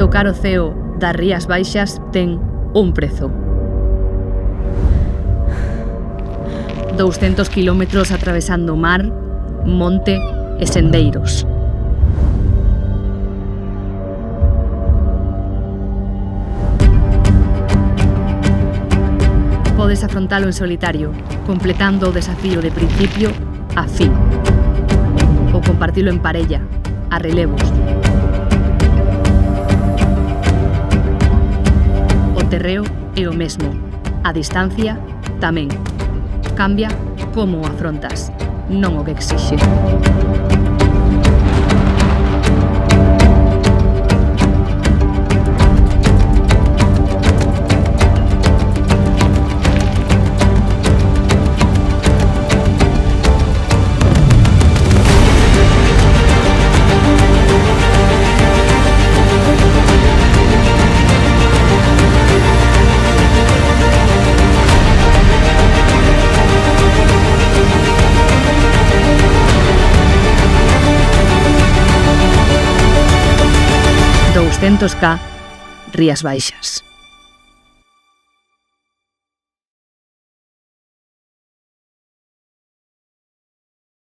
tocar o ceo das Rías Baixas ten un prezo. 200 kilómetros atravesando mar, monte e sendeiros. Podes afrontalo en solitario, completando o desafío de principio a fin. Ou compartilo en parella, a relevos. O terreo é o mesmo, a distancia tamén. Cambia como o afrontas, non o que exixe. K Rías Baixas.